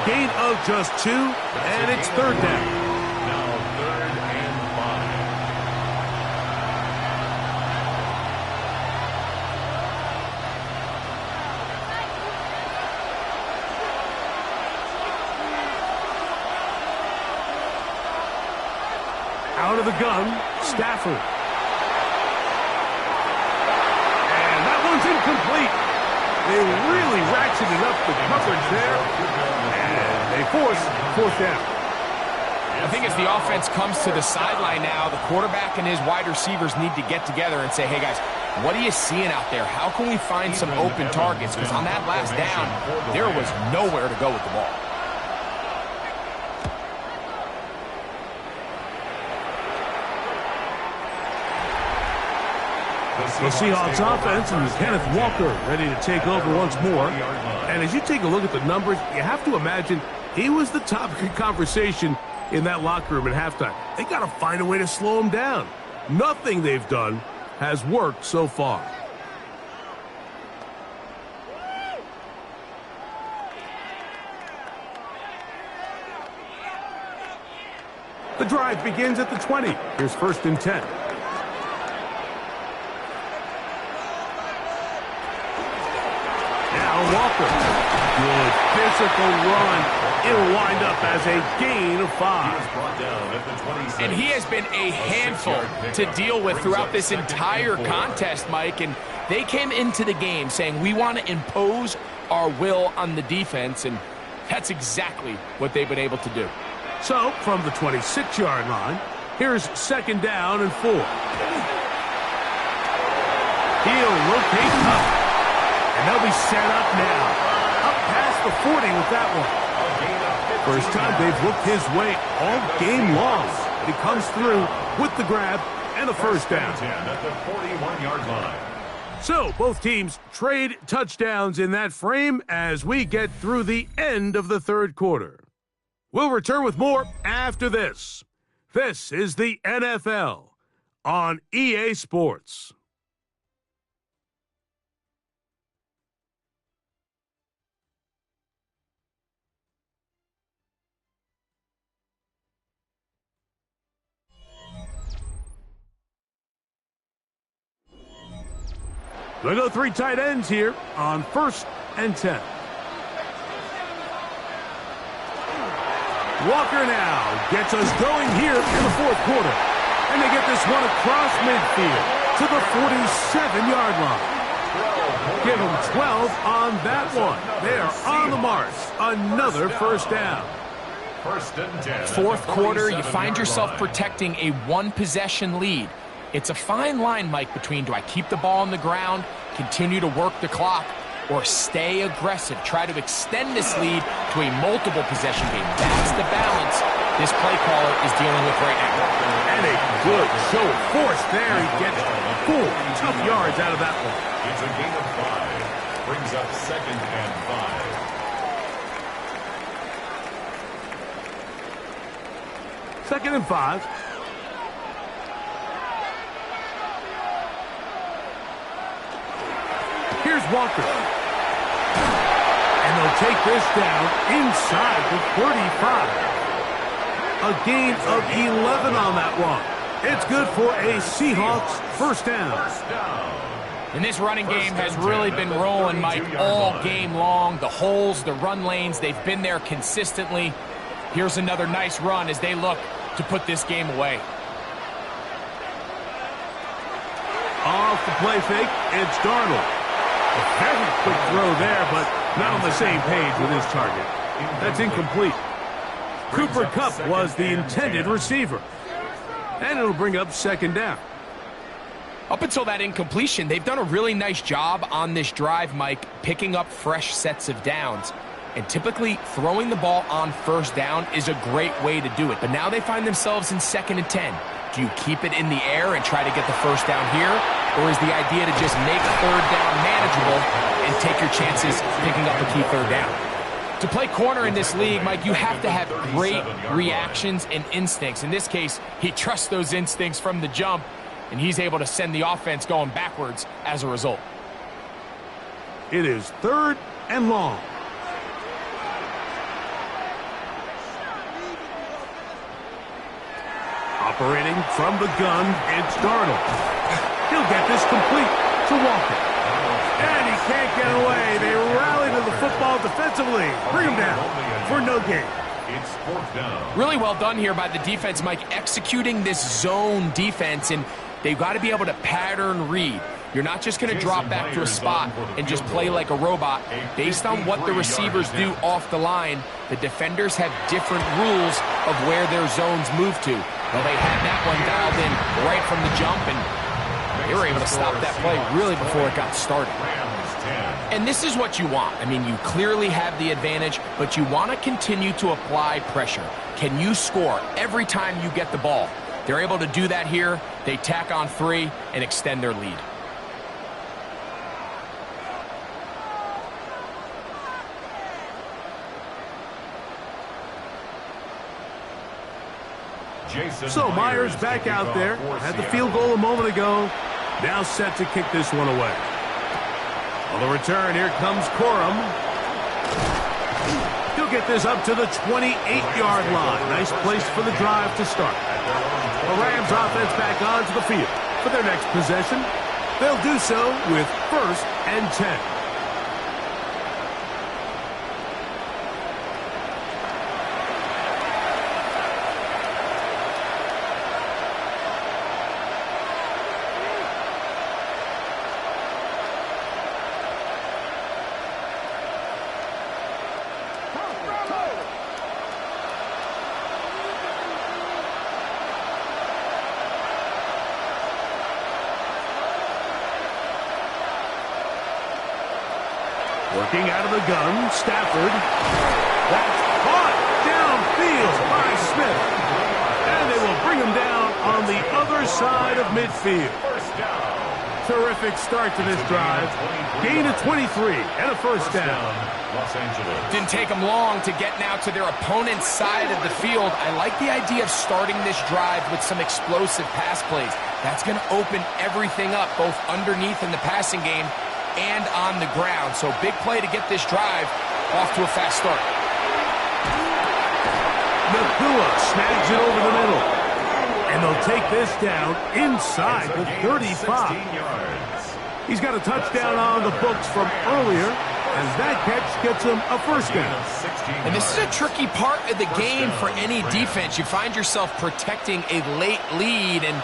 Gain of just 2, and it's 3rd down. Out of the gun, Stafford. And that one's incomplete. They really ratcheted up the coverage there. And they force 4th down. I think as the offense comes to the sideline now, the quarterback and his wide receivers need to get together and say, hey, guys, what are you seeing out there? How can we find some open targets? Because on that last down, there was nowhere to go with the ball. The Seahawks offense and Kenneth Walker ready to take over once more. And as you take a look at the numbers, you have to imagine he was the topic of conversation in that locker room at halftime. They got to find a way to slow him down. Nothing they've done has worked so far. The drive begins at the 20. Here's 1st and 10. Walker. Good physical run. It'll wind up as a gain of 5. And he has been a handful to deal with throughout this entire contest, Mike. And they came into the game saying, we want to impose our will on the defense. And that's exactly what they've been able to do. So, from the 26-yard line, here's 2nd down and 4. He'll rotate up. And they'll be set up now. Up past the 40 with that one. First time they've looked his way all game long. But he comes through with the grab and a 1st down. At the 41-yard line. So both teams trade touchdowns in that frame as we get through the end of the 3rd quarter. We'll return with more after this. This is the NFL on EA Sports. They'll go 3 tight ends here on 1st and 10. Walker now gets us going here in the 4th quarter. And they get this one across midfield to the 47-yard line. Give them 12 on that one. They are on the march. Another 1st down. 1st and 10. 4th quarter, you find yourself protecting a 1-possession lead. It's a fine line, Mike, between do I keep the ball on the ground, continue to work the clock, or stay aggressive, try to extend this lead to a multiple possession game. That's the balance this play caller is dealing with right now. And a good show of force there. He gets 4 tough yards out of that one. It's a gain of 5. Brings up 2nd and 5. 2nd and 5. Here's Walker. And they'll take this down inside the 35. A gain of 11 on that one. It's good for a Seahawks 1st down. And this running game has really been rolling, Mike, all game long. The holes, the run lanes, they've been there consistently. Here's another nice run as they look to put this game away. Off the play fake, it's Darnold. A very quick throw there, but not on the same page with his target. That's incomplete. Cooper Kupp was the intended receiver. And it'll bring up 2nd down. Up until that incompletion, they've done a really nice job on this drive, Mike, picking up fresh sets of downs. And typically, throwing the ball on 1st down is a great way to do it. But now they find themselves in 2nd and 10. Do you keep it in the air and try to get the first down here? Or is the idea to just make third down manageable and take your chances picking up a key third down? To play corner in this league, Mike, you have to have great reactions and instincts. In this case, he trusts those instincts from the jump, and he's able to send the offense going backwards as a result. It is 3rd and long. Operating from the gun, it's Darnold. He'll get this complete to Walker. And he can't get away. They rally to the football defensively. Bring him down for no gain. It's 4th down. Really well done here by the defense, Mike, executing this zone defense, and they've got to be able to pattern read. You're not just going to drop back to a spot and just play like a robot. Based on what the receivers do off the line, the defenders have different rules of where their zones move to. Well, they had that one dialed in right from the jump, and they were able to stop that play really before it got started. And this is what you want. I mean, you clearly have the advantage, but you want to continue to apply pressure. Can you score every time you get the ball? They're able to do that here. They tack on 3 and extend their lead. So Myers back out there. Had the field goal a moment ago. Now set to kick this one away. On the return, here comes Corum. He'll get this up to the 28-yard line. Nice place for the drive to start. The Rams offense back onto the field for their next possession. They'll do so with 1st and 10. Working out of the gun, Stafford. That's caught downfield by Smith. And they will bring him down on the other side of midfield. Terrific start to this drive. Gain of 23 and a first down. Didn't take them long to get now to their opponent's side of the field. I like the idea of starting this drive with some explosive pass plays. That's going to open everything up, both underneath in the passing game and on the ground. So big play to get this drive off to a fast start. Nakua snags it over the middle. And they'll take this down inside the 35. He's got a touchdown on the books from earlier, and that catch gets him a first down. And this is a tricky part of the game for any defense. You find yourself protecting a late lead, and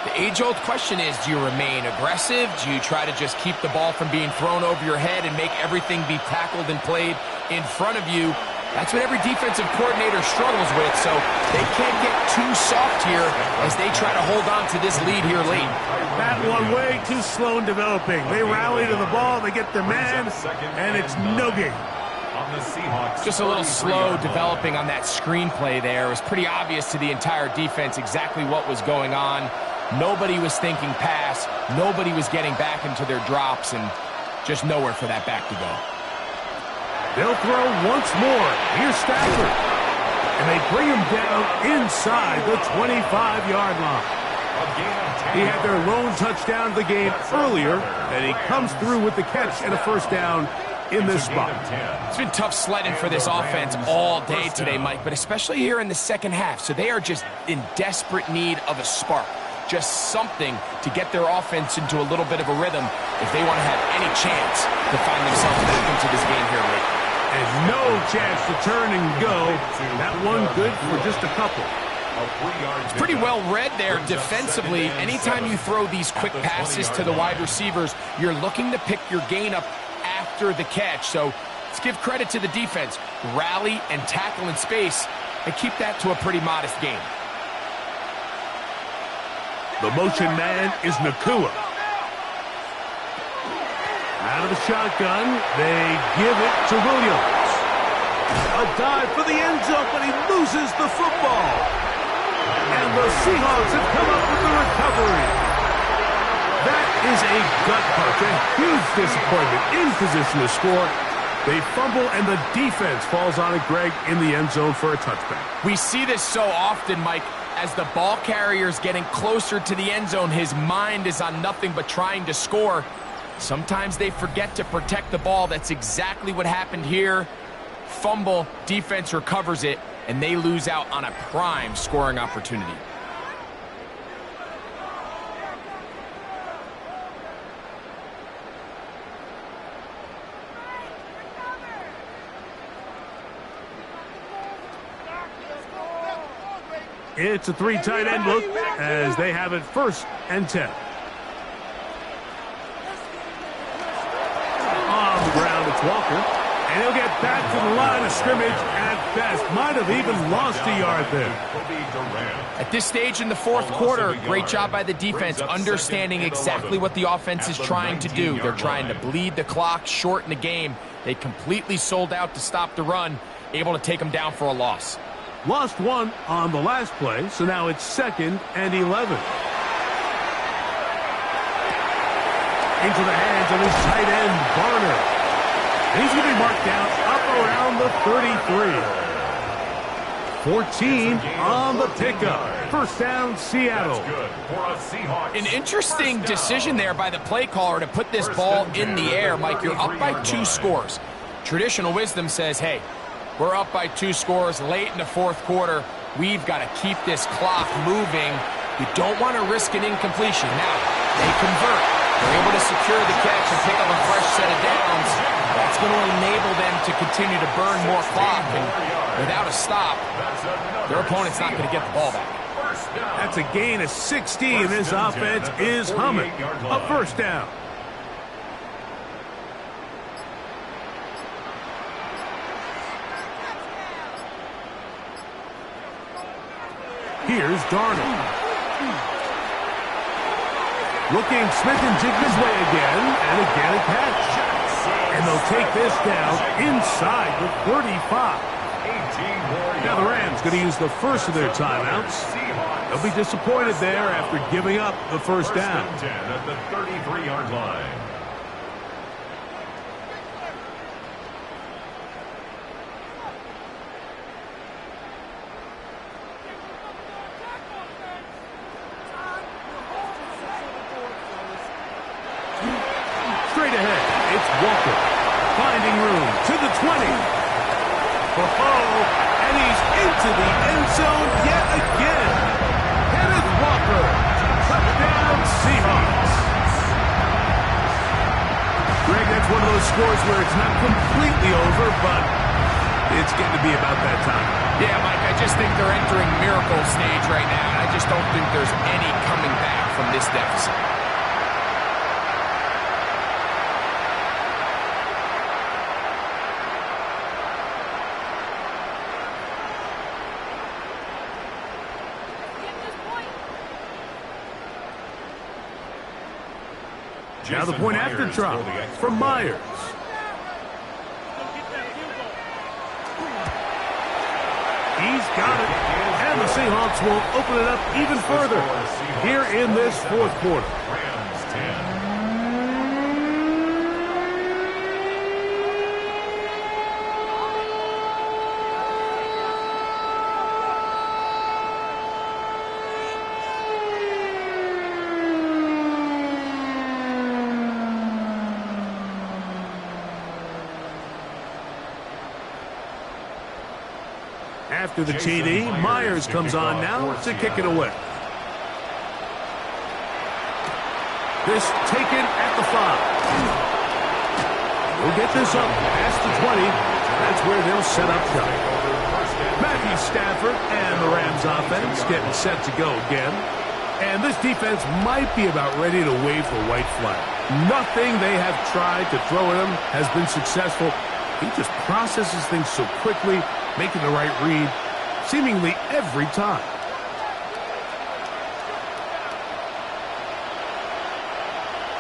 the age-old question is, do you remain aggressive? Do you try to just keep the ball from being thrown over your head and make everything be tackled and played in front of you? That's what every defensive coordinator struggles with, so they can't get too soft here as they try to hold on to this lead here late. That one way too slow in developing. They rally to the ball, they get their man, and it's no gain. Just a little slow developing on that screenplay there. It was pretty obvious to the entire defense exactly what was going on. Nobody was thinking pass. Nobody was getting back into their drops, and just nowhere for that back to go. They'll throw once more. Here's Stafford. And they bring him down inside the 25-yard line. He had their lone touchdown of the game earlier, and he comes through with the catch and a first down in this spot. It's been tough sledding for this offense all day today, Mike, but especially here in the second half. So they are just in desperate need of a spark. Just something to get their offense into a little bit of a rhythm if they want to have any chance to find themselves back into this game here late. And no chance to turn and go. That one good for just a couple. It's pretty well read there defensively. Anytime you throw these quick passes to the wide receivers, you're looking to pick your gain up after the catch. So let's give credit to the defense. Rally and tackle in space and keep that to a pretty modest gain. The motion man is Nakua. Out of the shotgun, they give it to Williams. A dive for the end zone, but he loses the football. And the Seahawks have come up with the recovery. That is a gut punch, a huge disappointment in position to score. They fumble, and the defense falls on it, Greg, in the end zone for a touchback. We see this so often, Mike. As the ball carrier's getting closer to the end zone, his mind is on nothing but trying to score. Sometimes they forget to protect the ball. That's exactly what happened here. Fumble, defense recovers it, and they lose out on a prime scoring opportunity. It's a three tight end look as they have it 1st and 10. On the ground, it's Walker. And he'll get back to the line of scrimmage at best. Might have even lost a yard there. At this stage in the 4th quarter, great job by the defense, understanding exactly what the offense is trying to do. They're trying to bleed the clock, shorten the game. They completely sold out to stop the run, able to take them down for a loss. Lost 1 on the last play, so now it's 2nd and 11. Into the hands of his tight end, Barner. And he's going to be marked down up around the 33. 14 on the pickup. 1st down, Seattle. An interesting decision there by the play caller to put this ball in the air. Mike, you're up by 2 scores. Traditional wisdom says, hey, we're up by 2 scores late in the 4th quarter. We've got to keep this clock moving. You don't want to risk an incompletion. Now, they convert. They're able to secure the catch and pick up a fresh set of downs. That's going to enable them to continue to burn more clock. And without a stop, their opponent's not going to get the ball back. That's a gain of 16. This offense is humming. A 1st down. Here's Darnold. Looking, Smith and Jigba's way again, and again a catch. And they'll take this down inside the 35. Now the Rams going to use the first of their timeouts. They'll be disappointed there after giving up the 1st down. 10 at the 33-yard line. Straight ahead, it's Walker. Finding room to the 20. And he's into the end zone yet again. Kenneth Walker. Touchdown, Seahawks. Greg, that's one of those scores where it's not completely over, but it's getting to be about that time. Yeah, Mike, I just think they're entering miracle stage right now, and I just don't think there's any coming back from this deficit. Now the point after try from Myers. He's got it. And the Seahawks will open it up even further here in this 4th quarter. Rams 10. After the TD, Myers comes on now to kick it away. This taken at the 5. We'll get this up past the 20. That's where they'll set up shop. Matthew Stafford and the Rams offense getting set to go again. And this defense might be about ready to wave the white flag. Nothing they have tried to throw at him has been successful. He just processes things so quickly, making the right read seemingly every time.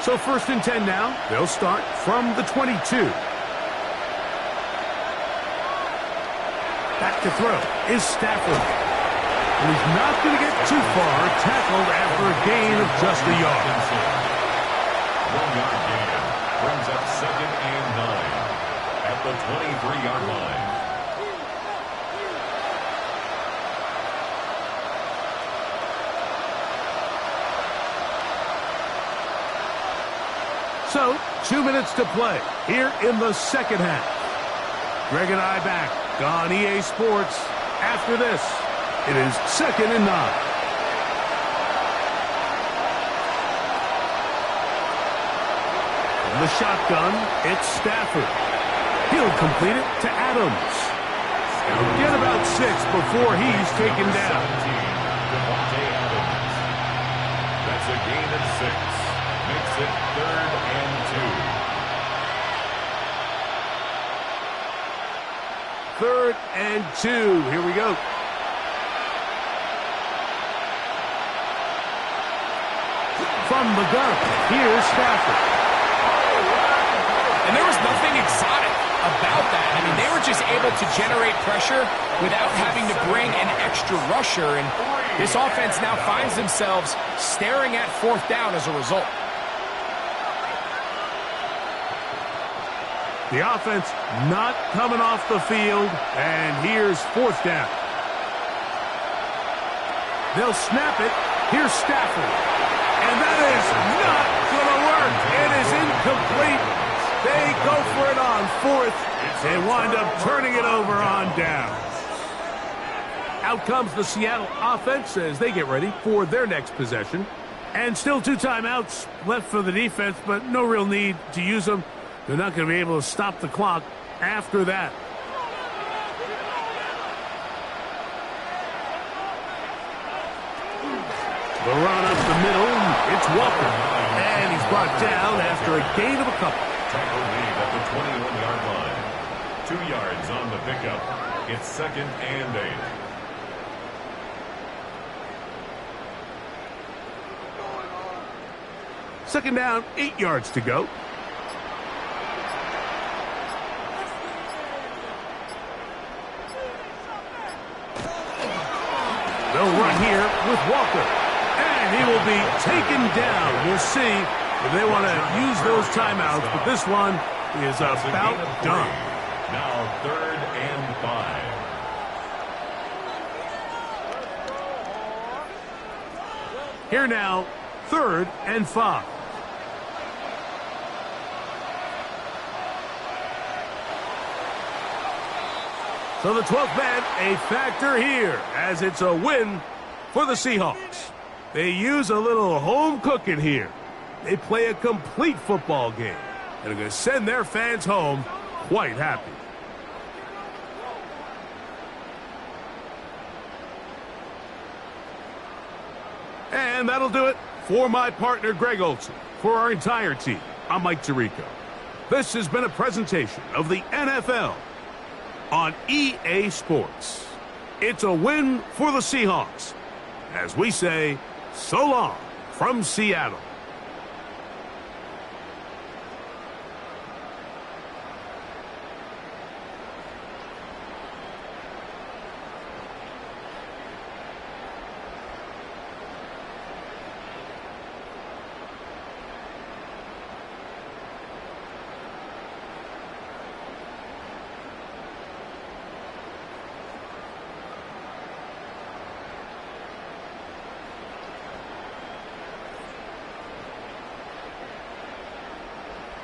So 1st and 10 now. They'll start from the 22. Back to throw is Stafford. And he's not going to get too far, tackled after a gain of just a yard. 1-yard gain brings up 2nd and 9 at the 23-yard line. So, 2 minutes to play here in the second half. Greg and I back on EA Sports after this. It is 2nd and 9. From the shotgun, it's Stafford. He'll complete it to Adams. He'll get about 6 before he's taken down. That's a gain of 6. Makes it 3rd and 2. 3rd and 2. Here we go. From the gun, here's Stafford. And there was nothing exotic about that. I mean, they were just able to generate pressure without having to bring an extra rusher. And this offense now finds themselves staring at 4th down as a result. The offense not coming off the field, and here's 4th down. They'll snap it. Here's Stafford. And that is not going to work. It is incomplete. They go for it on 4th and wind up turning it over on down. Out comes the Seattle offense as they get ready for their next possession. And still 2 timeouts left for the defense, but no real need to use them. They're not going to be able to stop the clock after that. The run up the middle, it's Walker. And he's brought down after a gain of a couple. Tackle made at the 21-yard line. 2 yards on the pickup. It's 2nd and 8. Second down, 8 yards to go. They'll run here with Walker. And he will be taken down. We'll see if they want to use those timeouts, but this one is about done. Now 3rd and 5. Here now, 3rd and 5. So the 12th man, a factor here, as it's a win for the Seahawks. They use a little home cooking here. They play a complete football game, and are going to send their fans home quite happy. And that'll do it for my partner, Greg Olson. For our entire team, I'm Mike Tirico. This has been a presentation of the NFL on EA Sports. It's a win for the Seahawks. As we say, so long from Seattle.